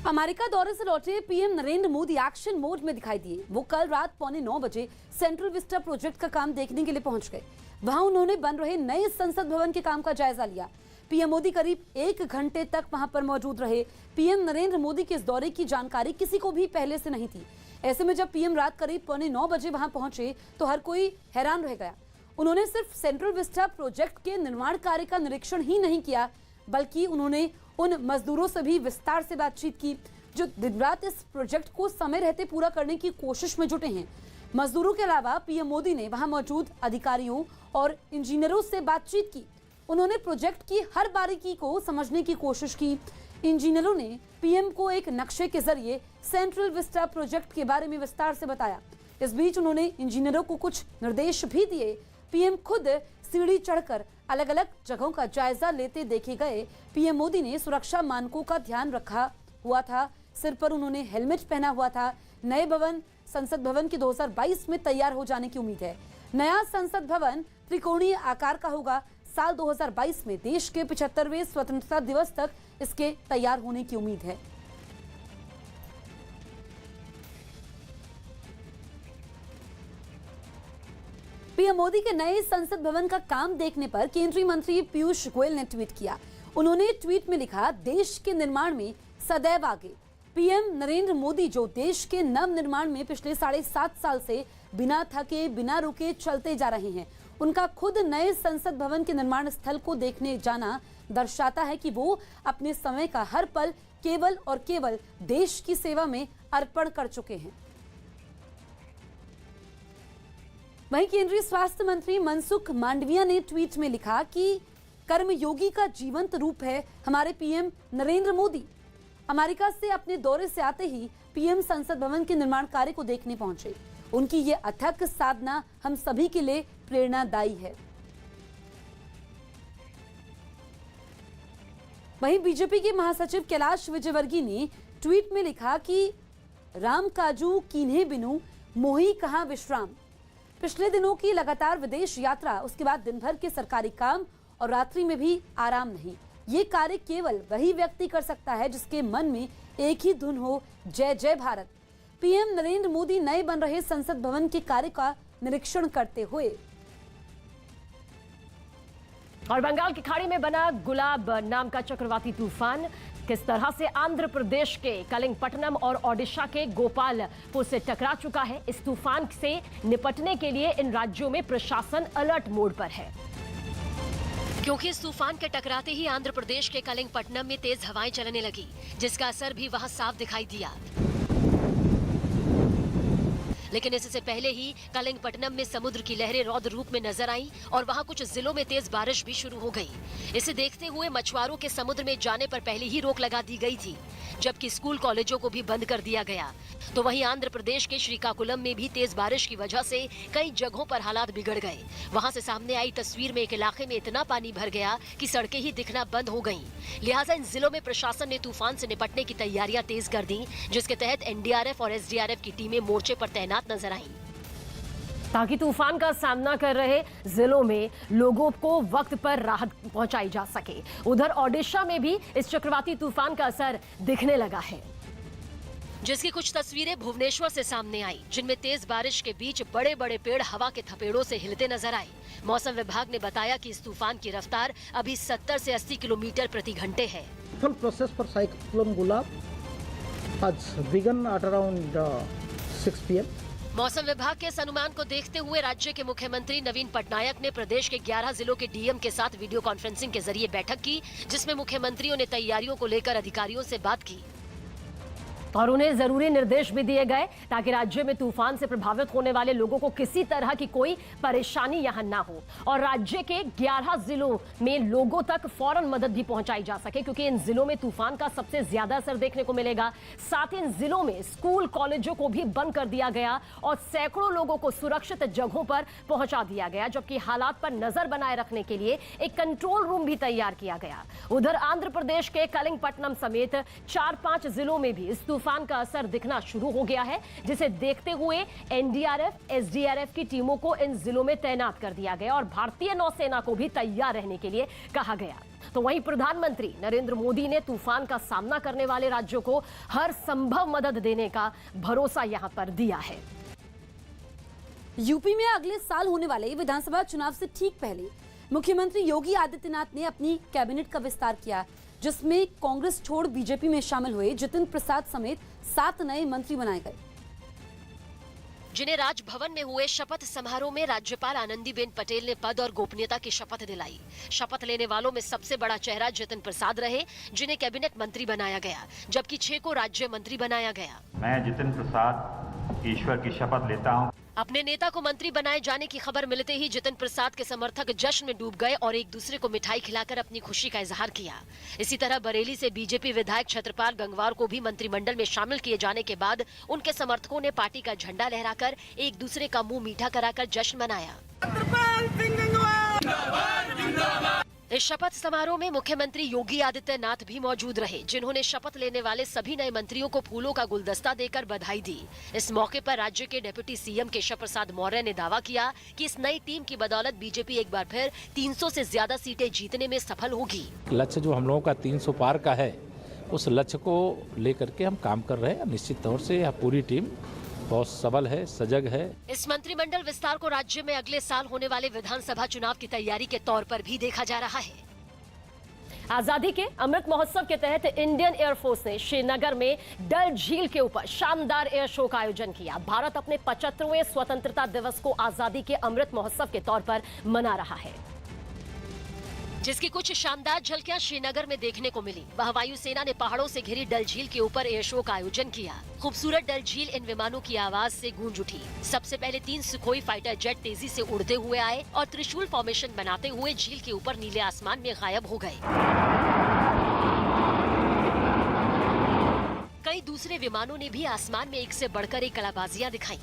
America दौरे से लौटे PM Narendra Modi action mode में दिखाई दिए। वो कल रात 8:45 बजे सेंट्रल विस्टा प्रोजेक्ट का काम देखने के लिए पहुंच गए। वहां उन्होंने बन रहे नए संसद भवन के काम का जायजा लिया। पीएम मोदी करीब 1 घंटे तक वहां पर मौजूद रहे। पीएम नरेंद्र मोदी के इस दौरे की जानकारी किसी को भी पहले से नहीं थी। ऐसे में जब पीएम रात करीब 8:45 बजे वहां पहुंचे तो हर कोई हैरान रह गया। उन्होंने सिर्फ सेंट्रल विस्टा प्रोजेक्ट के निर्माण कार्य का निरीक्षण ही नहीं किया, बल्कि उन्होंने उन मजदूरों से भी विस्तार से बातचीत की जो दिन रात इस प्रोजेक्ट को समय रहते पूरा करने की कोशिश में जुटे हैं। मजदूरों के अलावा पीएम मोदी ने वहां मौजूद अधिकारियों और इंजीनियरों से बातचीत की। उन्होंने प्रोजेक्ट की हर बारीकी को समझने की कोशिश की। इंजीनियरों ने पीएम को एक नक्शे के जरिए सेंट्रल विस्टा प्रोजेक्ट के बारे में विस्तार से बताया। इस बीच उन्होंने इंजीनियरों को कुछ निर्देश भी दिए। पीएम खुद सीढ़ी चढ़कर अलग अलग जगहों का जायजा लेते देखे गए। पीएम मोदी ने सुरक्षा मानकों का ध्यान रखा हुआ था। सिर पर उन्होंने हेलमेट पहना हुआ था। नए भवन संसद भवन के 2022 में तैयार हो जाने की उम्मीद है। नया संसद भवन त्रिकोणीय आकार का होगा। साल 2022 में देश के 75वें स्वतंत्रता दिवस तक इसके तैयार होने की उम्मीद है। पीएम मोदी के नए संसद भवन का काम देखने पर केंद्रीय मंत्री पीयूष गोयल ने ट्वीट किया। उन्होंने ट्वीट में लिखा, देश के निर्माण में सदैव आगे। पीएम नरेंद्र मोदी जो देश के नव निर्माण में पिछले 7.5 साल से बिना थके बिना रुके चलते जा रहे हैं। उनका खुद नए संसद भवन के निर्माण स्थल को देखने जाना दर्शाता है कि वो अपने समय का हर पल केवल और केवल देश की सेवा में अर्पण कर चुके हैं। वहीं केंद्रीय स्वास्थ्य मंत्री मनसुख मांडविया ने ट्वीट में लिखा कि कर्मयोगी का जीवंत रूप है हमारे पीएम नरेंद्र मोदी। अमेरिका से अपने दौरे से आते ही पीएम संसद भवन के निर्माण कार्य को देखने पहुंचे। उनकी ये अथक साधना हम सभी के लिए प्रेरणादायी है। वहीं बीजेपी के महासचिव कैलाश विजयवर्गीय ने ट्वीट में लिखा कि राम काजू कीन्हे बिनु मोही कहां विश्राम। पिछले दिनों की लगातार विदेश यात्रा, उसके बाद दिन भर के सरकारी काम और रात्रि में भी आराम नहीं। ये कार्य केवल वही व्यक्ति कर सकता है जिसके मन में एक ही धुन हो, जय जय भारत। पीएम नरेंद्र मोदी नए बन रहे संसद भवन के कार्य का निरीक्षण करते हुए और बंगाल की खाड़ी में बना गुलाब नाम का चक्रवाती तूफान किस तरह से आंध्र प्रदेश के कलिंगपट्टनम और ओडिशा के गोपालपुर से टकरा चुका है। इस तूफान से निपटने के लिए इन राज्यों में प्रशासन अलर्ट मोड पर है, क्योंकि इस तूफान के टकराते ही आंध्र प्रदेश के कलिंगपट्टनम में तेज हवाएं चलने लगी, जिसका असर भी वहां साफ दिखाई दिया। लेकिन इससे पहले ही कलिंगपट्टनम में समुद्र की लहरें रौद्र रूप में नजर आईं और वहां कुछ जिलों में तेज बारिश भी शुरू हो गई। इसे देखते हुए मछुआरों के समुद्र में जाने पर पहले ही रोक लगा दी गई थी, जबकि स्कूल कॉलेजों को भी बंद कर दिया गया। तो वहीं आंध्र प्रदेश के श्रीकाकुलम में भी तेज बारिश की वजह से कई जगहों पर हालात बिगड़ गए। वहां से सामने आई तस्वीर में एक इलाके में इतना पानी भर गया कि सड़कें ही दिखना बंद हो गईं। लिहाजा इन जिलों में प्रशासन ने तूफान से निपटने की तैयारियां तेज कर दी, जिसके तहत एनडीआरएफ और एसडीआरएफ की टीमें मोर्चे पर तैनात नजर आईं, ताकि तूफान का सामना कर रहे जिलों में लोगों को वक्त पर राहत पहुंचाई जा सके। उधर ओडिशा में भी इस चक्रवाती तूफान का असर दिखने लगा है, जिसकी कुछ तस्वीरें भुवनेश्वर से सामने आई, जिनमें तेज बारिश के बीच बड़े बड़े पेड़ हवा के थपेड़ों से हिलते नजर आए। मौसम विभाग ने बताया कि इस तूफान की रफ्तार अभी 70 से 80 किलोमीटर प्रति घंटे है। Full process for cyclone Gulab has begun at around 6 p.m. मौसम विभाग के इस अनुमान को देखते हुए राज्य के मुख्यमंत्री नवीन पटनायक ने प्रदेश के 11 जिलों के डीएम के साथ वीडियो कॉन्फ्रेंसिंग के जरिए बैठक की, जिसमें मुख्यमंत्रियों ने तैयारियों को लेकर अधिकारियों से बात की और उन्हें जरूरी निर्देश भी दिए गए ताकि राज्य में तूफान से प्रभावित होने वाले लोगों को किसी तरह की कोई परेशानी यहां ना हो और राज्य के 11 जिलों में लोगों तक फौरन मदद भी पहुंचाई जा सके, क्योंकि इन जिलों में तूफान का सबसे ज्यादा असर देखने को मिलेगा। साथ ही इन जिलों में स्कूल कॉलेजों को भी बंद कर दिया गया और सैकड़ों लोगों को सुरक्षित जगहों पर पहुंचा दिया गया, जबकि हालात पर नजर बनाए रखने के लिए एक कंट्रोल रूम भी तैयार किया गया। उधर आंध्र प्रदेश के कलिंगपट्टनम समेत 4-5 जिलों में भी इस तूफान तूफान का असर दिखना शुरू हो गया है, जिसे देखते हुए एनडीआरएफ, एसडीआरएफ की टीमों को इन जिलों में तैनात कर दिया गया और भारतीय नौसेना को भी तैयार रहने के लिए कहा गया। तो वहीं प्रधानमंत्री नरेंद्र मोदी ने तूफान का सामना करने वाले राज्यों को हर संभव मदद देने का भरोसा यहां पर दिया है। यूपी में अगले साल होने वाले विधानसभा चुनाव से ठीक पहले मुख्यमंत्री योगी आदित्यनाथ ने अपनी कैबिनेट का विस्तार किया, जिसमें कांग्रेस छोड़ बीजेपी में शामिल हुए जितेंद्र प्रसाद समेत 7 नए मंत्री बनाए गए, जिन्हें राजभवन में हुए शपथ समारोह में राज्यपाल आनंदीबेन पटेल ने पद और गोपनीयता की शपथ दिलाई। शपथ लेने वालों में सबसे बड़ा चेहरा जितेंद्र प्रसाद रहे, जिन्हें कैबिनेट मंत्री बनाया गया, जबकि 6 को राज्य मंत्री बनाया गया। मैं जितेंद्र प्रसाद ईश्वर की शपथ लेता हूं। अपने नेता को मंत्री बनाए जाने की खबर मिलते ही जितेंद्र प्रसाद के समर्थक जश्न में डूब गए और एक दूसरे को मिठाई खिलाकर अपनी खुशी का इजहार किया। इसी तरह बरेली से बीजेपी विधायक छत्रपाल गंगवार को भी मंत्रिमंडल में शामिल किए जाने के बाद उनके समर्थकों ने पार्टी का झंडा लहराकर एक दूसरे का मुंह मीठा कराकर जश्न मनाया। इस शपथ समारोह में मुख्यमंत्री योगी आदित्यनाथ भी मौजूद रहे, जिन्होंने शपथ लेने वाले सभी नए मंत्रियों को फूलों का गुलदस्ता देकर बधाई दी। इस मौके पर राज्य के डिप्टी सीएम केशव प्रसाद मौर्य ने दावा किया कि इस नई टीम की बदौलत बीजेपी एक बार फिर 300 से ज्यादा सीटें जीतने में सफल होगी। लक्ष्य जो हम लोगों का 300 पार का है, उस लक्ष्य को लेकर के हम काम कर रहे हैं। निश्चित तौर से यह पूरी टीम बहुत सबल है, सजग है। इस मंत्रिमंडल विस्तार को राज्य में अगले साल होने वाले विधानसभा चुनाव की तैयारी के तौर पर भी देखा जा रहा है। आजादी के अमृत महोत्सव के तहत इंडियन एयरफोर्स ने श्रीनगर में डल झील के ऊपर शानदार एयर शो का आयोजन किया। भारत अपने 75वें स्वतंत्रता दिवस को आजादी के अमृत महोत्सव के तौर पर मना रहा है, जिसकी कुछ शानदार झलकियां श्रीनगर में देखने को मिली। वह वायुसेना ने पहाड़ों से घिरी डल झील के ऊपर एयर शो का आयोजन किया। खूबसूरत डल झील इन विमानों की आवाज से गूंज उठी। सबसे पहले 3 सुखोई फाइटर जेट तेजी से उड़ते हुए आए और त्रिशूल फॉर्मेशन बनाते हुए झील के ऊपर नीले आसमान में गायब हो गए। कई दूसरे विमानों ने भी आसमान में एक से बढ़कर एक कलाबाजियां दिखाई।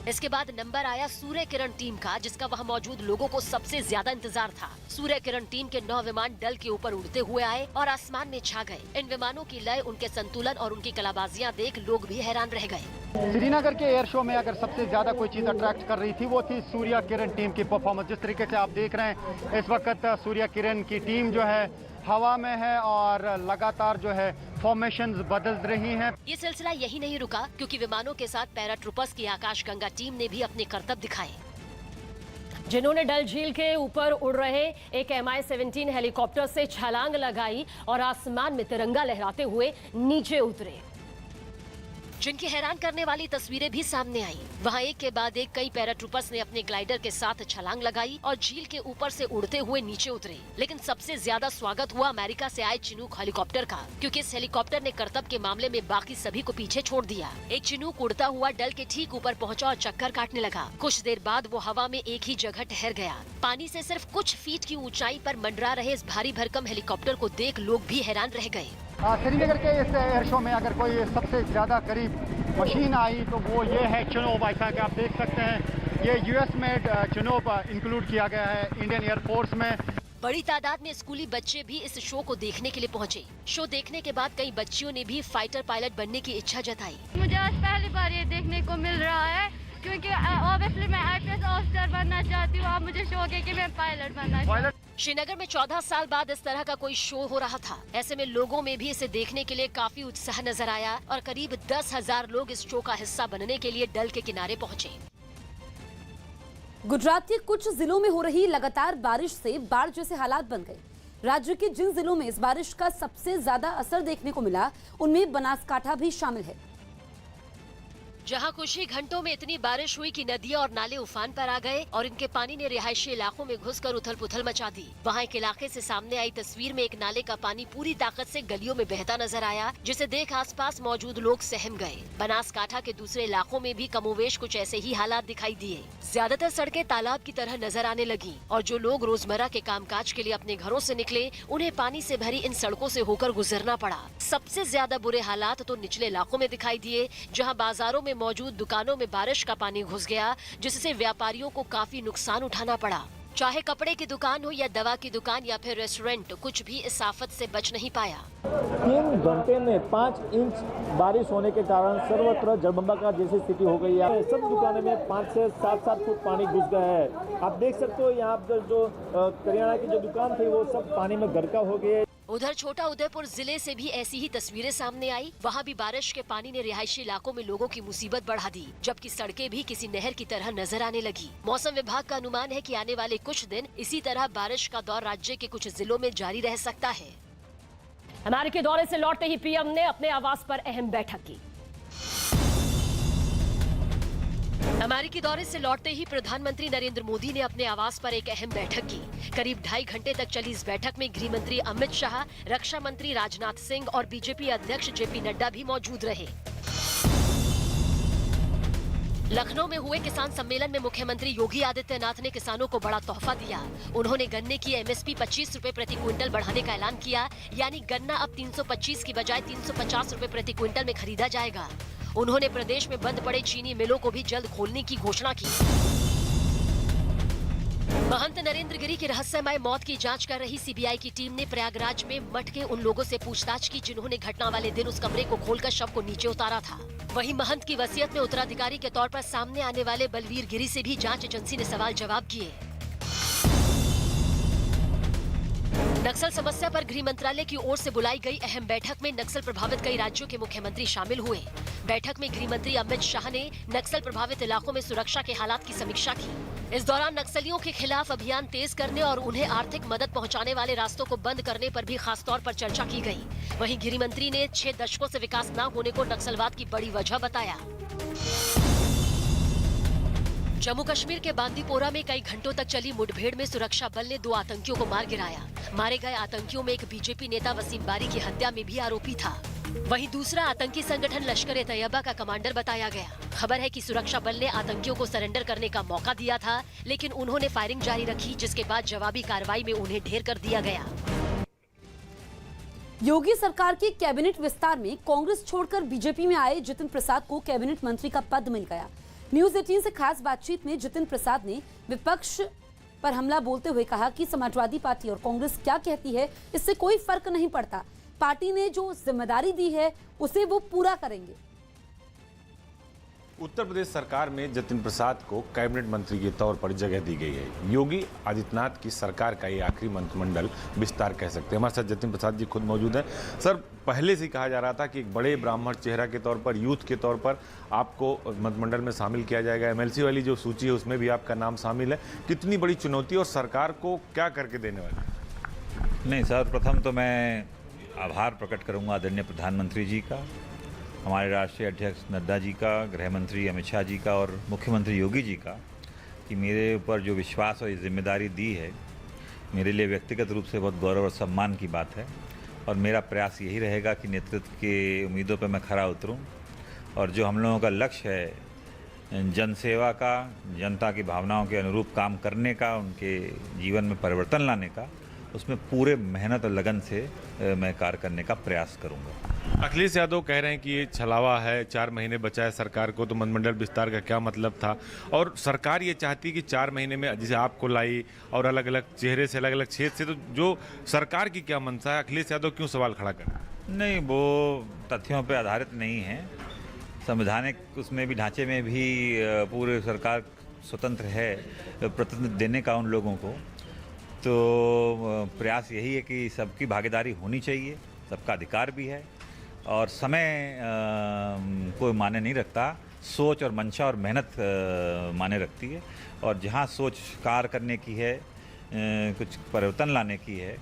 इसके बाद नंबर आया सूर्य किरण टीम का, जिसका वहां मौजूद लोगों को सबसे ज्यादा इंतजार था। सूर्य किरण टीम के 9 विमान डल के ऊपर उड़ते हुए आए और आसमान में छा गए। इन विमानों की लय, उनके संतुलन और उनकी कलाबाजियां देख लोग भी हैरान रह गए। श्रीनगर के एयर शो में अगर सबसे ज्यादा कोई चीज अट्रैक्ट कर रही थी, वो थी सूर्य किरण टीम की परफॉर्मेंस। जिस तरीके से आप देख रहे हैं, इस वक्त सूर्य किरण की टीम जो है हवा में है और लगातार जो है फॉर्मेशंस बदल रही हैं। ये सिलसिला यही नहीं रुका, क्योंकि विमानों के साथ पैराट्रूपर्स की आकाश गंगा टीम ने भी अपने करतब दिखाए, जिन्होंने डल झील के ऊपर उड़ रहे एक MI-17 हेलीकॉप्टर से छलांग लगाई और आसमान में तिरंगा लहराते हुए नीचे उतरे, जिनकी हैरान करने वाली तस्वीरें भी सामने आई। वहां एक के बाद एक कई पैराट्रूपर्स ने अपने ग्लाइडर के साथ छलांग लगाई और झील के ऊपर से उड़ते हुए नीचे उतरे। लेकिन सबसे ज्यादा स्वागत हुआ अमेरिका से आए चिनूक हेलीकॉप्टर का, क्योंकि इस हेलीकॉप्टर ने करतब के मामले में बाकी सभी को पीछे छोड़ दिया। एक चिनूक उड़ता हुआ डल के ठीक ऊपर पहुंचा और चक्कर काटने लगा। कुछ देर बाद वो हवा में एक ही जगह ठहर गया। पानी से सिर्फ कुछ फीट की ऊंचाई पर मंडरा रहे इस भारी भरकम हेलीकॉप्टर को देख लोग भी हैरान रह गए। श्रीनगर के इस एयर शो में अगर कोई सबसे ज्यादा करीब मशीन आई तो वो ये है चिनूक। ऐसा कि आप देख सकते हैं, ये US मेड चिनूक इंक्लूड किया गया है इंडियन एयरफोर्स में। बड़ी तादाद में स्कूली बच्चे भी इस शो को देखने के लिए पहुंचे। शो देखने के बाद कई बच्चियों ने भी फाइटर पायलट बनने की इच्छा जताई। मुझे आज पहली बार ये देखने को मिल रहा है, क्योंकि ऑब्वियसली मैं IPS ऑफिसर बनना चाहती हूँ। अब मुझे शौक है कि मैं पायलट बनना चाहती हूँ। श्रीनगर में 14 साल बाद इस तरह का कोई शो हो रहा था। ऐसे में लोगों में भी इसे देखने के लिए काफी उत्साह नजर आया और करीब 10,000 लोग इस शो का हिस्सा बनने के लिए डल के किनारे पहुंचे। गुजरात के कुछ जिलों में हो रही लगातार बारिश से बाढ़ जैसे हालात बन गए। राज्य के जिन जिलों में इस बारिश का सबसे ज्यादा असर देखने को मिला, उनमें बनासकांठा भी शामिल है, जहां कुछ ही घंटों में इतनी बारिश हुई कि नदियां और नाले उफान पर आ गए और इनके पानी ने रिहायशी इलाकों में घुसकर उथल-पुथल मचा दी। वहां एक इलाके से सामने आई तस्वीर में एक नाले का पानी पूरी ताकत से गलियों में बहता नजर आया, जिसे देख आसपास मौजूद लोग सहम गए। बनासकांठा के दूसरे इलाकों में भी कमोवेश कुछ ऐसे ही हालात दिखाई दिए। ज्यादातर सड़कें तालाब की तरह नजर आने लगी और जो लोग रोजमर्रा के कामकाज के लिए अपने घरों से निकले, उन्हें पानी से भरी इन सड़कों से होकर गुजरना पड़ा। सबसे ज्यादा बुरे हालात तो निचले इलाकों में दिखाई दिए, जहाँ बाजारों में मौजूद दुकानों में बारिश का पानी घुस गया, जिससे व्यापारियों को काफी नुकसान उठाना पड़ा। चाहे कपड़े की दुकान हो या दवा की दुकान या फिर रेस्टोरेंट, कुछ भी इस आफत से बच नहीं पाया। 3 घंटे में 5 इंच बारिश होने के कारण सर्वत्र जलबंबाकार जैसी स्थिति हो गई है। सब दुकानों में 5 से 7 फुट पानी घुस गया है। आप देख सकते हो यहाँ पर जो करियाना की जो दुकान थी वो सब पानी में गरका हो गई। उधर छोटा उदयपुर जिले से भी ऐसी ही तस्वीरें सामने आई। वहाँ भी बारिश के पानी ने रिहायशी इलाकों में लोगों की मुसीबत बढ़ा दी, जबकि सड़कें भी किसी नहर की तरह नजर आने लगी। मौसम विभाग का अनुमान है कि आने वाले कुछ दिन इसी तरह बारिश का दौर राज्य के कुछ जिलों में जारी रह सकता है। अमेरिकी दौरे से लौटते ही पीएम ने अपने आवास पर अहम बैठक की। अमेरिकी दौरे से लौटते ही प्रधानमंत्री नरेंद्र मोदी ने अपने आवास पर एक अहम बैठक की। करीब 2.5 घंटे तक चली इस बैठक में गृह मंत्री अमित शाह, रक्षा मंत्री राजनाथ सिंह और बीजेपी अध्यक्ष जेपी नड्डा भी मौजूद रहे। लखनऊ में हुए किसान सम्मेलन में मुख्यमंत्री योगी आदित्यनाथ ने किसानों को बड़ा तोहफा दिया। उन्होंने गन्ने की एमएसपी 25 रुपए प्रति क्विंटल बढ़ाने का ऐलान किया, यानी गन्ना अब 325 की बजाय 350 रुपए प्रति क्विंटल में खरीदा जाएगा। उन्होंने प्रदेश में बंद पड़े चीनी मिलों को भी जल्द खोलने की घोषणा की। महंत नरेंद्र गिरी की रहस्यमय मौत की जांच कर रही सीबीआई की टीम ने प्रयागराज में मठ के उन लोगों से पूछताछ की जिन्होंने घटना वाले दिन उस कमरे को खोलकर शव को नीचे उतारा था। वहीं महंत की वसीयत में उत्तराधिकारी के तौर पर सामने आने वाले बलवीर गिरी से भी जांच एजेंसी ने सवाल जवाब किए। नक्सल समस्या पर गृह मंत्रालय की ओर से बुलाई गई अहम बैठक में नक्सल प्रभावित कई राज्यों के मुख्यमंत्री शामिल हुए। बैठक में गृह मंत्री अमित शाह ने नक्सल प्रभावित इलाकों में सुरक्षा के हालात की समीक्षा की। इस दौरान नक्सलियों के खिलाफ अभियान तेज करने और उन्हें आर्थिक मदद पहुंचाने वाले रास्तों को बंद करने पर भी खास तौर पर चर्चा की गई। वहीं गृह मंत्री ने 6 दशकों से विकास न होने को नक्सलवाद की बड़ी वजह बताया। जम्मू कश्मीर के बांदीपोरा में कई घंटों तक चली मुठभेड़ में सुरक्षा बल ने 2 आतंकियों को मार गिराया। मारे गए आतंकियों में एक बीजेपी नेता वसीम बारी की हत्या में भी आरोपी था। वहीं दूसरा आतंकी संगठन लश्कर-ए-तैयबा का कमांडर बताया गया। खबर है कि सुरक्षा बल ने आतंकियों को सरेंडर करने का मौका दिया था, लेकिन उन्होंने फायरिंग जारी रखी, जिसके बाद जवाबी कार्रवाई में उन्हें ढेर कर दिया गया। योगी सरकार के कैबिनेट विस्तार में कांग्रेस छोड़कर बीजेपी में आए जितिन प्रसाद को कैबिनेट मंत्री का पद मिल गया। न्यूज 18 से खास बातचीत में जितिन प्रसाद ने विपक्ष पर हमला बोलते हुए कहा कि समाजवादी पार्टी और कांग्रेस क्या कहती है इससे कोई फर्क नहीं पड़ता। पार्टी ने जो जिम्मेदारी दी है उसे वो पूरा करेंगे। उत्तर प्रदेश सरकार में जतिन प्रसाद को कैबिनेट मंत्री के तौर पर जगह दी गई है। योगी आदित्यनाथ की सरकार का ये आखिरी मंत्रिमंडल विस्तार कह सकते हैं। हमारे साथ जतिन प्रसाद जी खुद मौजूद हैं। सर, पहले से कहा जा रहा था कि एक बड़े ब्राह्मण चेहरा के तौर पर, यूथ के तौर पर आपको मंत्रिमंडल में शामिल किया जाएगा। एमएलसी वाली जो सूची है उसमें भी आपका नाम शामिल है। कितनी बड़ी चुनौती और सरकार को क्या करके देने वाली? नहीं सर, प्रथम तो मैं आभार प्रकट करूंगा आदरणीय प्रधानमंत्री जी का, हमारे राष्ट्रीय अध्यक्ष नड्डा जी का, गृह मंत्री अमित शाह जी का और मुख्यमंत्री योगी जी का, कि मेरे ऊपर जो विश्वास और जिम्मेदारी दी है, मेरे लिए व्यक्तिगत रूप से बहुत गौरव और सम्मान की बात है। और मेरा प्रयास यही रहेगा कि नेतृत्व के उम्मीदों पर मैं खरा उतरूं और जो हम लोगों का लक्ष्य है जनसेवा का, जनता की भावनाओं के अनुरूप काम करने का, उनके जीवन में परिवर्तन लाने का, उसमें पूरे मेहनत और लगन से मैं कार्य करने का प्रयास करूंगा। अखिलेश यादव कह रहे हैं कि ये छलावा है, 4 महीने बचा है सरकार को, तो मंत्रिमंडल विस्तार का क्या मतलब था? और सरकार ये चाहती कि 4 महीने में जैसे आपको लाई और अलग अलग चेहरे से, अलग अलग क्षेत्र से, तो जो सरकार की क्या मंशा है? अखिलेश यादव क्यों सवाल खड़ा कर? नहीं, वो तथ्यों पर आधारित नहीं है। संवैधानिक उसमें भी, ढांचे में भी पूरे सरकार स्वतंत्र है प्रतिनिधित्व देने का उन लोगों को। तो प्रयास यही है कि सबकी भागीदारी होनी चाहिए, सबका अधिकार भी है और समय कोई माने नहीं रखता, सोच और मंशा और मेहनत माने रखती है। और जहाँ सोच कार्य करने की है, कुछ परिवर्तन लाने की है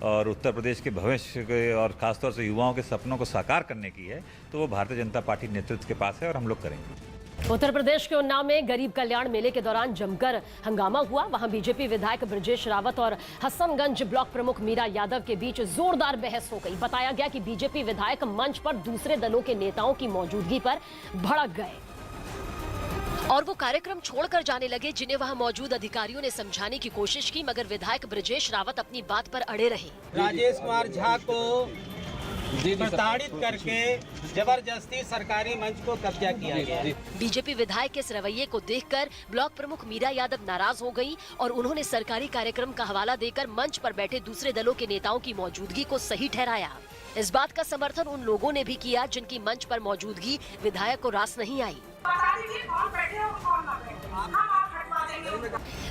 और उत्तर प्रदेश के भविष्य के और ख़ासतौर से युवाओं के सपनों को साकार करने की है, तो वो भारतीय जनता पार्टी नेतृत्व के पास है और हम लोग करेंगे। उत्तर प्रदेश के उन्नाव में गरीब कल्याण मेले के दौरान जमकर हंगामा हुआ। वहां बीजेपी विधायक ब्रजेश रावत और हसनगंज ब्लॉक प्रमुख मीरा यादव के बीच जोरदार बहस हो गई। बताया गया कि बीजेपी विधायक मंच पर दूसरे दलों के नेताओं की मौजूदगी पर भड़क गए और वो कार्यक्रम छोड़कर जाने लगे, जिन्हें वहां मौजूद अधिकारियों ने समझाने की कोशिश की, मगर विधायक ब्रजेश रावत अपनी बात पर अड़े रहे। राजेश कुमार झा को प्रताड़ित करके जबरदस्ती सरकारी मंच को कब्जा किया गया। बीजेपी विधायक के इस रवैये को देखकर ब्लॉक प्रमुख मीरा यादव नाराज हो गई और उन्होंने सरकारी कार्यक्रम का हवाला देकर मंच पर बैठे दूसरे दलों के नेताओं की मौजूदगी को सही ठहराया। इस बात का समर्थन उन लोगों ने भी किया जिनकी मंच पर मौजूदगी विधायक को रास नहीं आई।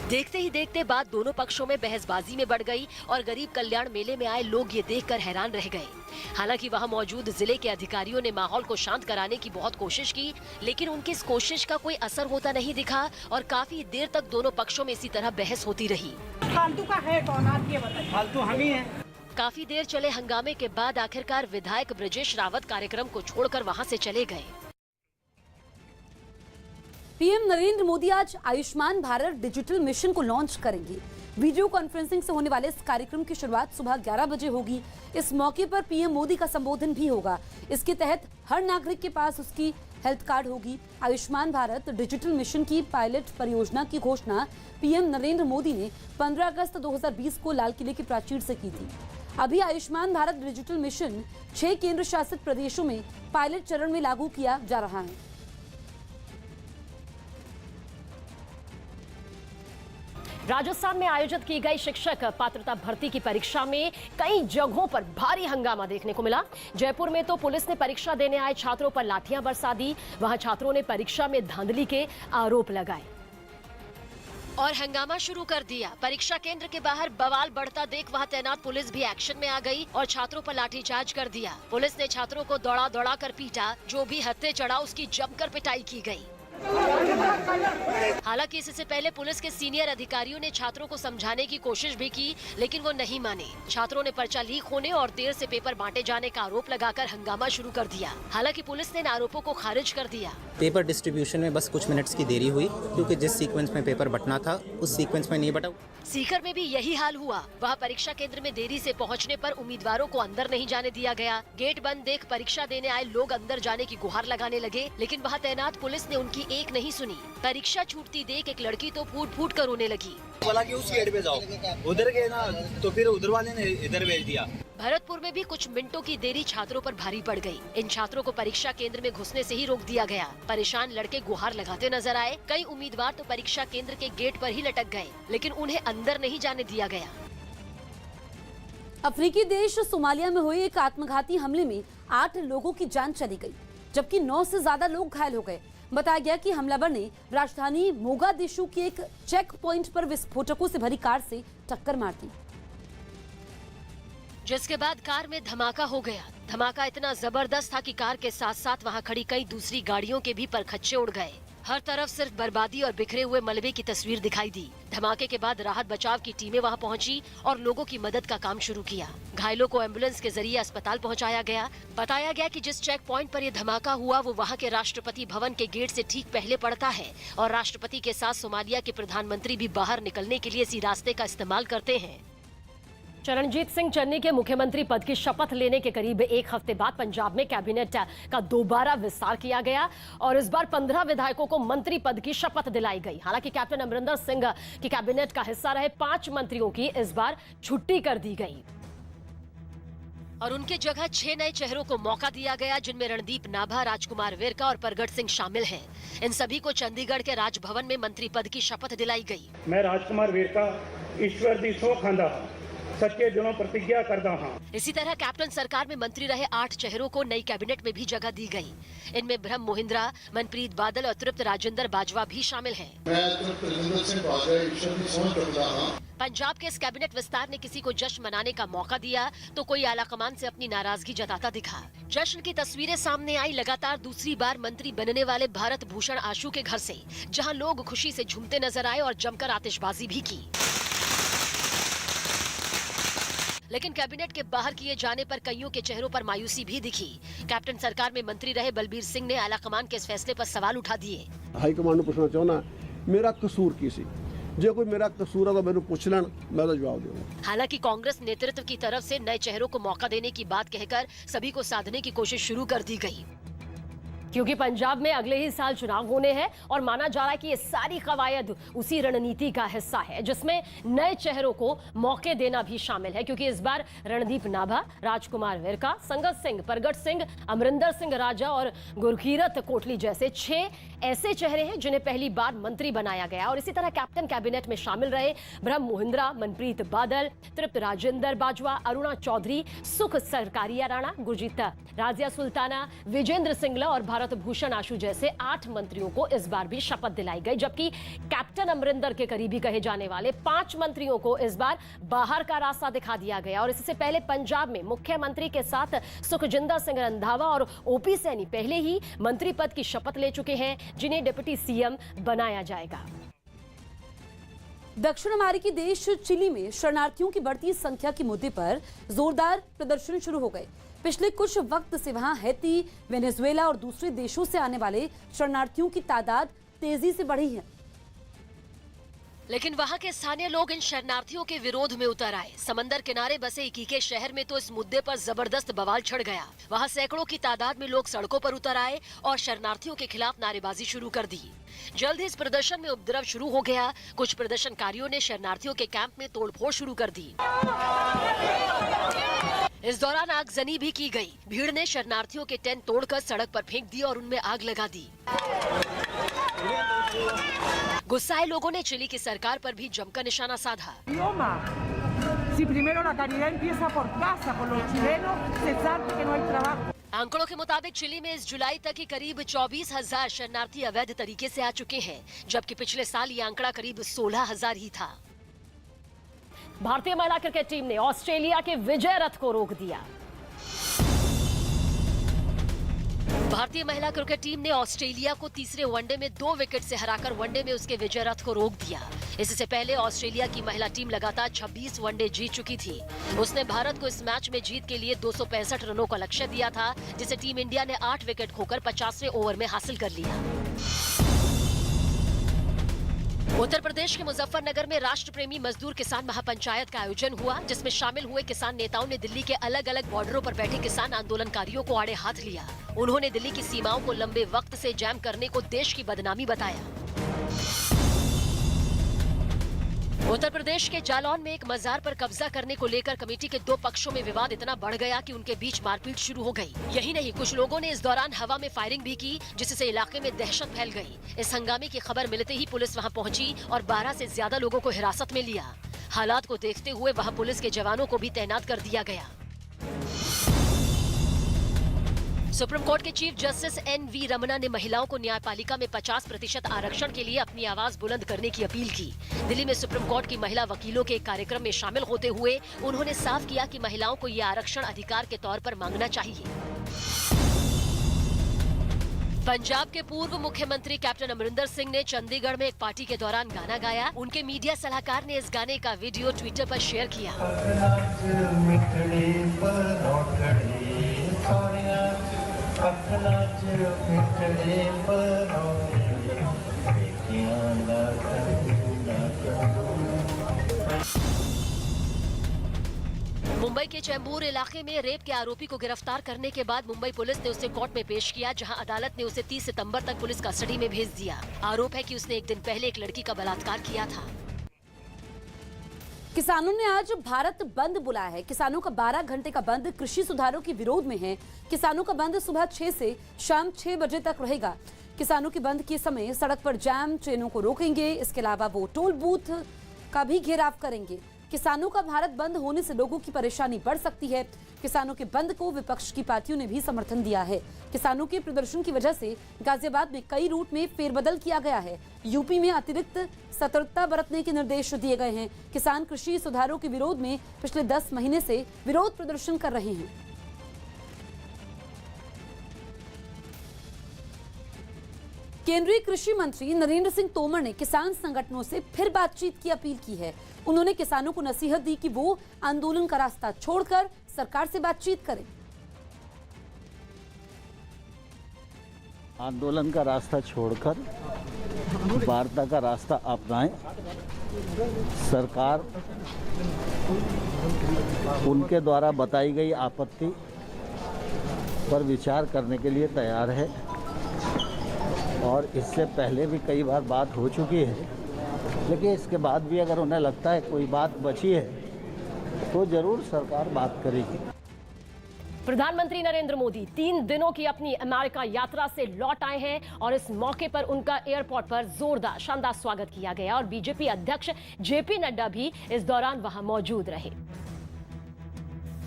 देखते ही देखते बात दोनों पक्षों में बहसबाजी में बढ़ गई और गरीब कल्याण मेले में आए लोग ये देखकर हैरान रह गए। हालांकि वहां मौजूद जिले के अधिकारियों ने माहौल को शांत कराने की बहुत कोशिश की, लेकिन उनकी इस कोशिश का कोई असर होता नहीं दिखा और काफी देर तक दोनों पक्षों में इसी तरह बहस होती रही। फालतू का है कौन, आप ये बताइए। फालतू हम ही हैं। काफी देर चले हंगामे के बाद आखिरकार विधायक ब्रजेश रावत कार्यक्रम को छोड़कर वहां से चले गए। पीएम नरेंद्र मोदी आज आयुष्मान भारत डिजिटल मिशन को लॉन्च करेंगे। वीडियो कॉन्फ्रेंसिंग से होने वाले इस कार्यक्रम की शुरुआत सुबह 11 बजे होगी। इस मौके पर पीएम मोदी का संबोधन भी होगा। इसके तहत हर नागरिक के पास उसकी हेल्थ कार्ड होगी। आयुष्मान भारत डिजिटल मिशन की पायलट परियोजना की घोषणा पीएम नरेंद्र मोदी ने 15 अगस्त 2020 को लाल किले के प्राचीर से की थी। अभी आयुष्मान भारत डिजिटल मिशन 6 केंद्र शासित प्रदेशों में पायलट चरण में लागू किया जा रहा है। राजस्थान में आयोजित की गई शिक्षक पात्रता भर्ती की परीक्षा में कई जगहों पर भारी हंगामा देखने को मिला। जयपुर में तो पुलिस ने परीक्षा देने आए छात्रों पर लाठियां बरसा दी। वहां छात्रों ने परीक्षा में धांधली के आरोप लगाए और हंगामा शुरू कर दिया। परीक्षा केंद्र के बाहर बवाल बढ़ता देख वहां तैनात पुलिस भी एक्शन में आ गई और छात्रों पर लाठीचार्ज कर दिया। पुलिस ने छात्रों को दौड़ा दौड़ा कर पीटा। जो भी हत्थे चढ़ा उसकी जमकर पिटाई की गई। हालांकि इससे पहले पुलिस के सीनियर अधिकारियों ने छात्रों को समझाने की कोशिश भी की, लेकिन वो नहीं माने। छात्रों ने पर्चा लीक होने और देर से पेपर बांटे जाने का आरोप लगाकर हंगामा शुरू कर दिया। हालांकि पुलिस ने इन आरोपों को खारिज कर दिया। पेपर डिस्ट्रीब्यूशन में बस कुछ मिनट्स की देरी हुई, क्योंकि जिस सीक्वेंस में पेपर बंटना था उस सीक्वेंस में नहीं बटा। सीकर में भी यही हाल हुआ। वहाँ परीक्षा केंद्र में देरी से पहुँचने पर उम्मीदवारों को अंदर नहीं जाने दिया गया। गेट बंद देख परीक्षा देने आए लोग अंदर जाने की गुहार लगाने लगे, लेकिन वहाँ तैनात पुलिस ने उनकी एक नहीं सुनी। परीक्षा छूटती देख एक लड़की तो फूट फूट कर रोने लगी। बोला कि उस गेट पे जाओ, उधर गए ना तो फिर उधर वाले ने इधर भेज दिया। भरतपुर में भी कुछ मिनटों की देरी छात्रों पर भारी पड़ गई। इन छात्रों को परीक्षा केंद्र में घुसने से ही रोक दिया गया। परेशान लड़के गुहार लगाते नजर आए। कई उम्मीदवार तो परीक्षा केंद्र के गेट पर ही लटक गए, लेकिन उन्हें अंदर नहीं जाने दिया गया। अफ्रीकी देश सोमालिया में हुए एक आत्मघाती हमले में 8 लोगों की जान चली गई, जबकि 9 से ज्यादा लोग घायल हो गए। बताया गया कि हमलावर ने राजधानी मोगादिशु के एक चेक पॉइंट पर विस्फोटकों से भरी कार से टक्कर मार दी, जिसके बाद कार में धमाका हो गया। धमाका इतना जबरदस्त था कि कार के साथ साथ वहां खड़ी कई दूसरी गाड़ियों के भी परखच्चे उड़ गए। हर तरफ सिर्फ बर्बादी और बिखरे हुए मलबे की तस्वीर दिखाई दी। धमाके के बाद राहत बचाव की टीमें वहां पहुंची और लोगों की मदद का काम शुरू किया। घायलों को एम्बुलेंस के जरिए अस्पताल पहुंचाया गया। बताया गया कि जिस चेक पॉइंट पर यह धमाका हुआ वो वहां के राष्ट्रपति भवन के गेट से ठीक पहले पड़ता है और राष्ट्रपति के साथ सोमालिया के प्रधानमंत्री भी बाहर निकलने के लिए इसी रास्ते का इस्तेमाल करते हैं। चरणजीत सिंह चन्नी के मुख्यमंत्री पद की शपथ लेने के करीब एक हफ्ते बाद पंजाब में कैबिनेट का दोबारा विस्तार किया गया और इस बार 15 विधायकों को मंत्री पद की शपथ दिलाई गई। हालांकि कैप्टन अमरिंदर सिंह की कैबिनेट का हिस्सा रहे 5 मंत्रियों की इस बार छुट्टी कर दी गई और उनके जगह 6 नए चेहरों को मौका दिया गया, जिनमें रणदीप नाभा, राजकुमार वेरका और परगट सिंह शामिल हैं। इन सभी को चंडीगढ़ के राजभवन में मंत्री पद की शपथ दिलाई गई। मैं राजकुमार वेरका ईश्वर दी सौ खांदा सच्चे दिलों प्रतिज्ञा करता हूं। इसी तरह कैप्टन सरकार में मंत्री रहे 8 चेहरों को नई कैबिनेट में भी जगह दी गई। इनमें ब्रह्म मोहिंद्रा, मनप्रीत बादल और तृप्त राजेंद्र बाजवा भी शामिल हैं। पंजाब के इस कैबिनेट विस्तार ने किसी को जश्न मनाने का मौका दिया तो कोई आलाकमान से अपनी नाराजगी जताता दिखा। जश्न की तस्वीरें सामने आई लगातार दूसरी बार मंत्री बनने वाले भारत भूषण आशु के घर से, जहां लोग खुशी से झूमते नजर आए और जमकर आतिशबाजी भी की। लेकिन कैबिनेट के बाहर किए जाने पर कईयों के चेहरों पर मायूसी भी दिखी। कैप्टन सरकार में मंत्री रहे बलबीर सिंह ने आलाकमान के इस फैसले पर सवाल उठा दिए। हाईकमान ਨੂੰ ਪੁੱਛਣਾ ਚਾਹੁੰਦਾ मेरा कसूर की सी, जो कोई मेरा कसूर है तो मैंने पूछ लें, मैं तो जवाब दूंगा। हालांकि कांग्रेस नेतृत्व की तरफ से नए चेहरों को मौका देने की बात कहकर सभी को साधने की कोशिश शुरू कर दी गई। क्योंकि पंजाब में अगले ही साल चुनाव होने हैं और माना जा रहा है कि ये सारी कवायद उसी रणनीति का हिस्सा है जिसमें नए चेहरों को मौके देना भी शामिल है। क्योंकि इस बार रणदीप नाभा, राजकुमार विरका, संगत सिंह, परगट सिंह, अमरिंदर सिंह राजा और गुरकीरत कोटली जैसे 6 ऐसे चेहरे हैं जिन्हें पहली बार मंत्री बनाया गया। और इसी तरह कैप्टन कैबिनेट में शामिल रहे ब्रह्म मोहिंद्रा, मनप्रीत बादल, तृप्त राजेंद्र बाजवा, अरुणा चौधरी, सुख सरकारिया राणा, गुरजीत राजिया सुल्ताना, विजेंद्र सिंगला और भारत भूषण आशु जैसे 8 मंत्रियों को इस बार भी शपथ दिलाई गई। जबकि कैप्टन अमरिंदर के करीबी कहे जाने वाले 5 मंत्रियों को इस बार बाहर का रास्ता दिखा दिया गया। और इससे पहले पंजाब में मुख्यमंत्री के साथ सुखजिंदर सिंह रंधावा और ओपी सैनी पहले ही मंत्री पद की शपथ ले चुके हैं, जिन्हें डिप्टी सीएम बनाया जाएगा। दक्षिण अमेरिकी देश चिली में शरणार्थियों की बढ़ती संख्या के मुद्दे पर जोरदार प्रदर्शन शुरू हो गए। पिछले कुछ वक्त से वहां हैती, वेनेजुएला और दूसरे देशों से आने वाले शरणार्थियों की तादाद तेजी से बढ़ी है। लेकिन वहां के स्थानीय लोग इन शरणार्थियों के विरोध में उतर आए। समंदर किनारे बसे इकीके शहर में तो इस मुद्दे पर जबरदस्त बवाल छिड़ गया। वहां सैकड़ों की तादाद में लोग सड़कों पर उतर आए और शरणार्थियों के खिलाफ नारेबाजी शुरू कर दी। जल्द ही इस प्रदर्शन में उपद्रव शुरू हो गया। कुछ प्रदर्शनकारियों ने शरणार्थियों के कैंप में तोड़फोड़ शुरू कर दी। इस दौरान आगजनी भी की गई। भीड़ ने शरणार्थियों के टेंट तोड़कर सड़क पर फेंक दिए और उनमें आग लगा दी। गुस्साए लोगों ने चिली की सरकार पर भी जमकर निशाना साधा। आंकड़ों के मुताबिक चिली में इस जुलाई तक ही करीब 24,000 शरणार्थी अवैध तरीके से आ चुके हैं, जबकि पिछले साल ये आंकड़ा करीब 16,000 ही था। भारतीय महिला क्रिकेट टीम ने ऑस्ट्रेलिया के विजय रथ को रोक दिया। भारतीय महिला क्रिकेट टीम ने ऑस्ट्रेलिया को तीसरे वनडे में 2 विकेट से हराकर वनडे में उसके विजय रथ को रोक दिया। इससे पहले ऑस्ट्रेलिया की महिला टीम लगातार 26 वनडे जीत चुकी थी। उसने भारत को इस मैच में जीत के लिए 265 रनों का लक्ष्य दिया था, जिसे टीम इंडिया ने 8 विकेट खोकर 50वें ओवर में हासिल कर लिया। उत्तर प्रदेश के मुजफ्फरनगर में राष्ट्र प्रेमी मजदूर किसान महापंचायत का आयोजन हुआ, जिसमें शामिल हुए किसान नेताओं ने दिल्ली के अलग अलग बॉर्डरों पर बैठे किसान आंदोलनकारियों को आड़े हाथ लिया। उन्होंने दिल्ली की सीमाओं को लंबे वक्त से जैम करने को देश की बदनामी बताया। उत्तर प्रदेश के जालौन में एक मजार पर कब्जा करने को लेकर कमेटी के 2 पक्षों में विवाद इतना बढ़ गया कि उनके बीच मारपीट शुरू हो गई। यही नहीं, कुछ लोगों ने इस दौरान हवा में फायरिंग भी की, जिससे इलाके में दहशत फैल गई। इस हंगामे की खबर मिलते ही पुलिस वहां पहुंची और 12 से ज्यादा लोगों को हिरासत में लिया। हालात को देखते हुए वहां पुलिस के जवानों को भी तैनात कर दिया गया। सुप्रीम कोर्ट के चीफ जस्टिस NV रमना ने महिलाओं को न्यायपालिका में 50% आरक्षण के लिए अपनी आवाज बुलंद करने की अपील की। दिल्ली में सुप्रीम कोर्ट की महिला वकीलों के एक कार्यक्रम में शामिल होते हुए उन्होंने साफ किया कि महिलाओं को ये आरक्षण अधिकार के तौर पर मांगना चाहिए। पंजाब के पूर्व मुख्यमंत्री कैप्टन अमरिंदर सिंह ने चंडीगढ़ में एक पार्टी के दौरान गाना गाया। उनके मीडिया सलाहकार ने इस गाने का वीडियो ट्विटर पर शेयर किया। मुंबई के चैम्बूर इलाके में रेप के आरोपी को गिरफ्तार करने के बाद मुंबई पुलिस ने उसे कोर्ट में पेश किया, जहां अदालत ने उसे 30 सितंबर तक पुलिस कस्टडी में भेज दिया। आरोप है कि उसने एक दिन पहले एक लड़की का बलात्कार किया था। किसानों ने आज भारत बंद बुलाया है। किसानों का 12 घंटे का बंद कृषि सुधारों के विरोध में है। किसानों का बंद सुबह 6 से शाम 6 बजे तक रहेगा। किसानों के बंद के समय सड़क पर जाम, ट्रेनों को रोकेंगे। इसके अलावा वो टोल बूथ का भी घेराव करेंगे। किसानों का भारत बंद होने से लोगों की परेशानी बढ़ सकती है। किसानों के बंद को विपक्ष की पार्टियों ने भी समर्थन दिया है। किसानों के प्रदर्शन की वजह से गाजियाबाद में कई रूट में फेरबदल किया गया है। यूपी में अतिरिक्त सतर्कता बरतने के निर्देश दिए गए हैं। किसान कृषि सुधारों के विरोध में पिछले 10 महीने से विरोध प्रदर्शन कर रहे हैं। केंद्रीय कृषि मंत्री नरेंद्र सिंह तोमर ने किसान संगठनों से फिर बातचीत की अपील की है। उन्होंने किसानों को नसीहत दी कि वो आंदोलन का रास्ता छोड़कर सरकार से बातचीत करें। आंदोलन का रास्ता छोड़कर वार्ता का रास्ता अपनाएं। सरकार उनके द्वारा बताई गई आपत्ति पर विचार करने के लिए तैयार है। और इससे पहले भी कई बार बात हो चुकी है, लेकिन इसके बाद भी अगर उन्हें लगता है कोई बात बची है तो जरूर सरकार बात करेगी। प्रधानमंत्री नरेंद्र मोदी 3 दिनों की अपनी अमेरिका यात्रा से लौट आए हैं और इस मौके पर उनका एयरपोर्ट पर जोरदार शानदार स्वागत किया गया और बीजेपी अध्यक्ष जेपी नड्डा भी इस दौरान वहां मौजूद रहे,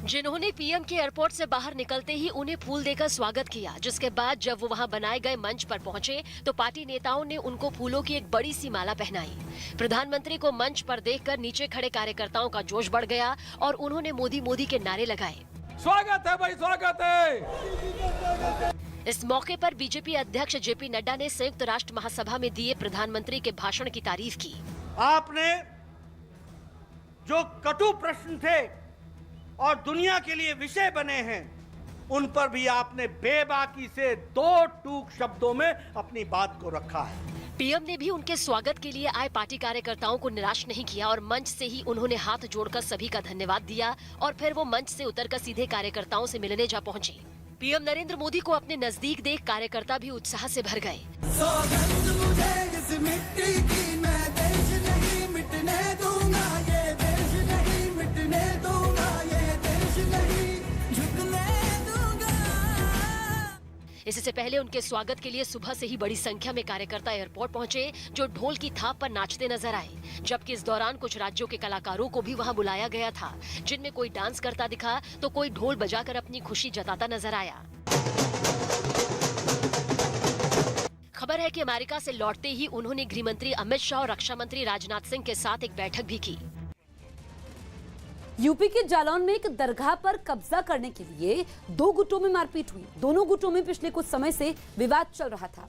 जिन्होंने पीएम के एयरपोर्ट से बाहर निकलते ही उन्हें फूल देकर स्वागत किया। जिसके बाद जब वो वहां बनाए गए मंच पर पहुंचे तो पार्टी नेताओं ने उनको फूलों की एक बड़ी सी माला पहनाई। प्रधानमंत्री को मंच पर देखकर नीचे खड़े कार्यकर्ताओं का जोश बढ़ गया और उन्होंने मोदी मोदी के नारे लगाए। स्वागत है भाई, स्वागत है। इस मौके पर बीजेपी अध्यक्ष जेपी नड्डा ने संयुक्त राष्ट्र महासभा में दिए प्रधानमंत्री के भाषण की तारीफ की। आपने जो कटु प्रश्न थे और दुनिया के लिए विषय बने हैं, उन पर भी आपने बेबाकी से 2 टूक शब्दों में अपनी बात को रखा है। पीएम ने भी उनके स्वागत के लिए आए पार्टी कार्यकर्ताओं को निराश नहीं किया और मंच से ही उन्होंने हाथ जोड़कर सभी का धन्यवाद दिया और फिर वो मंच से उतरकर सीधे कार्यकर्ताओं से मिलने जा पहुंचे। पीएम नरेंद्र मोदी को अपने नजदीक देख कार्यकर्ता भी उत्साह से भर गए। इससे पहले उनके स्वागत के लिए सुबह से ही बड़ी संख्या में कार्यकर्ता एयरपोर्ट पहुंचे जो ढोल की थाप पर नाचते नजर आए, जबकि इस दौरान कुछ राज्यों के कलाकारों को भी वहां बुलाया गया था, जिनमें कोई डांस करता दिखा तो कोई ढोल बजाकर अपनी खुशी जताता नजर आया। खबर है कि अमेरिका से लौटते ही उन्होंने गृह मंत्री अमित शाह और रक्षा मंत्री राजनाथ सिंह के साथ एक बैठक भी की। यूपी के जालौन में एक दरगाह पर कब्जा करने के लिए 2 गुटों में मारपीट हुई। दोनों गुटों में पिछले कुछ समय से विवाद चल रहा था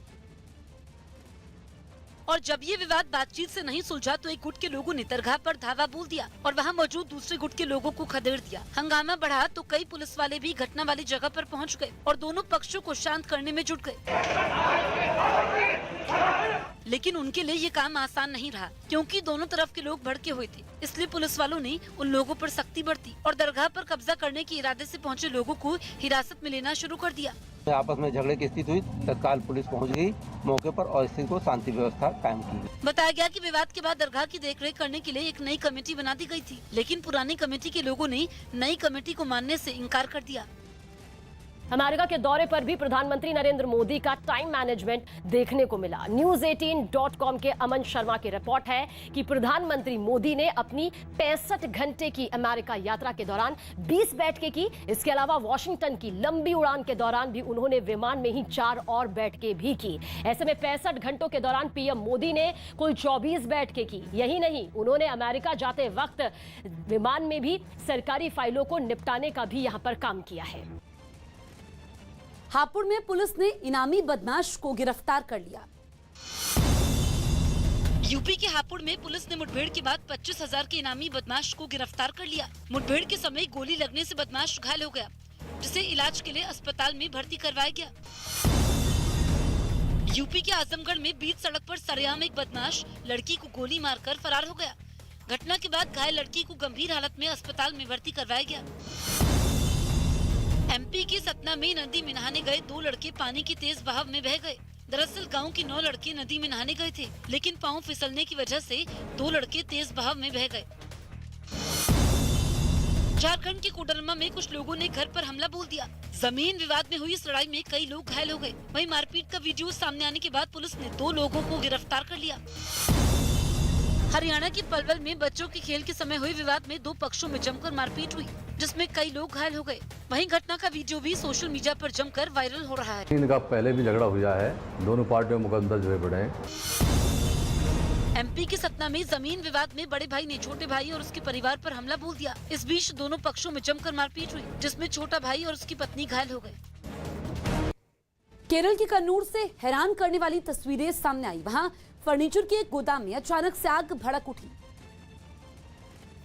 और जब ये विवाद बातचीत से नहीं सुलझा तो एक गुट के लोगों ने दरगाह पर धावा बोल दिया और वहां मौजूद दूसरे गुट के लोगों को खदेड़ दिया। हंगामा बढ़ा तो कई पुलिस वाले भी घटना वाली जगह पर पहुंच गए और दोनों पक्षों को शांत करने में जुट गए। लेकिन उनके लिए ये काम आसान नहीं रहा, क्योंकि दोनों तरफ के लोग भड़के हुए थे। इसलिए पुलिस वालों ने उन लोगों पर सख्ती बरती और दरगाह पर कब्जा करने के इरादे से पहुंचे लोगों को हिरासत में लेना शुरू कर दिया। आपस में झगड़े की स्थिति हुई, तत्काल पुलिस पहुंच गई मौके पर और स्थिति को शांति व्यवस्था कायम की गई। बताया गया कि विवाद के बाद दरगाह की देखरेख करने के लिए एक नई कमेटी बना दी गई थी, लेकिन पुरानी कमेटी के लोगों ने नई कमेटी को मानने से इनकार कर दिया। अमेरिका के दौरे पर भी प्रधानमंत्री नरेंद्र मोदी का टाइम मैनेजमेंट देखने को मिला। News18.com के अमन शर्मा की रिपोर्ट है कि प्रधानमंत्री मोदी ने अपनी 65 घंटे की अमेरिका यात्रा के दौरान 20 बैठकें की। इसके अलावा वॉशिंगटन की लंबी उड़ान के दौरान भी उन्होंने विमान में ही 4 और बैठकें भी की। ऐसे में 65 घंटों के दौरान पीएम मोदी ने कुल 24 बैठकें की। यही नहीं, उन्होंने अमेरिका जाते वक्त विमान में भी सरकारी फाइलों को निपटाने का भी यहां पर काम किया है। हापुड़ में पुलिस ने इनामी बदमाश को गिरफ्तार कर लिया। यूपी के हापुड़ में पुलिस ने मुठभेड़ के बाद 25,000 के इनामी बदमाश को गिरफ्तार कर लिया। मुठभेड़ के समय गोली लगने से बदमाश घायल हो गया, जिसे इलाज के लिए अस्पताल में भर्ती करवाया गया। यूपी के आजमगढ़ में बीच सड़क पर सरेआम एक बदमाश लड़की को गोली मारकर फरार हो गया। घटना के बाद घायल लड़की को गंभीर हालत में अस्पताल में भर्ती करवाया गया। एमपी के सतना में नदी में नहाने गए 2 लड़के पानी की तेज बहाव में बह गए। दरअसल गांव के 9 लड़के नदी में नहाने गए थे, लेकिन पांव फिसलने की वजह से 2 लड़के तेज बहाव में बह गए। झारखंड के कोडरमा में कुछ लोगों ने घर पर हमला बोल दिया। जमीन विवाद में हुई इस लड़ाई में कई लोग घायल हो गए। वहीं मारपीट का वीडियो सामने आने के बाद पुलिस ने 2 लोगों को गिरफ्तार कर लिया। हरियाणा के पलवल में बच्चों के खेल के समय हुए विवाद में 2 पक्षों में जमकर मारपीट हुई, जिसमें कई लोग घायल हो गए। वहीं घटना का वीडियो भी सोशल मीडिया पर जमकर वायरल हो रहा है। इनका पहले भी झगड़ा हुआ है, दोनों पार्टियों में मुकदमा दर्ज हुए पड़े हैं। एमपी के सतना में जमीन विवाद में बड़े भाई ने छोटे भाई और उसके परिवार पर हमला बोल दिया। इस बीच दोनों पक्षों में जमकर मारपीट हुई, जिसमें छोटा भाई और उसकी पत्नी घायल हो गए। केरल के कन्नूर से हैरान करने वाली तस्वीरें सामने आई। वहां फर्नीचर के एक गोदाम में अचानक से आग भड़क उठी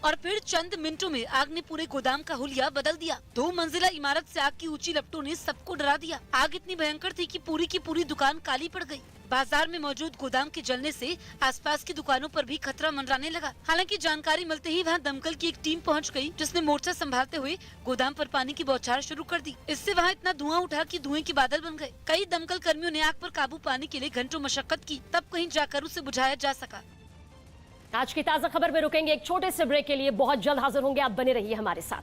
और फिर चंद मिनटों में आग ने पूरे गोदाम का हुलिया बदल दिया। 2 मंजिला इमारत से आग की ऊंची लपटों ने सबको डरा दिया। आग इतनी भयंकर थी कि पूरी की पूरी दुकान काली पड़ गई। बाजार में मौजूद गोदाम के जलने से आसपास की दुकानों पर भी खतरा मंडराने लगा। हालांकि जानकारी मिलते ही वहां दमकल की एक टीम पहुंच गई, जिसने मोर्चा संभालते हुए गोदाम पर पानी की बौछार शुरू कर दी। इससे वहां इतना धुआं उठा कि धुएं के बादल बन गए। कई दमकल कर्मियों ने आग पर काबू पाने के लिए घंटों मशक्कत की, तब कहीं जाकर उसे बुझाया जा सका। आज की ताजा खबर में रुकेंगे एक छोटे से ब्रेक के लिए। बहुत जल्द हाजिर होंगे, आप बने रहिए हमारे साथ।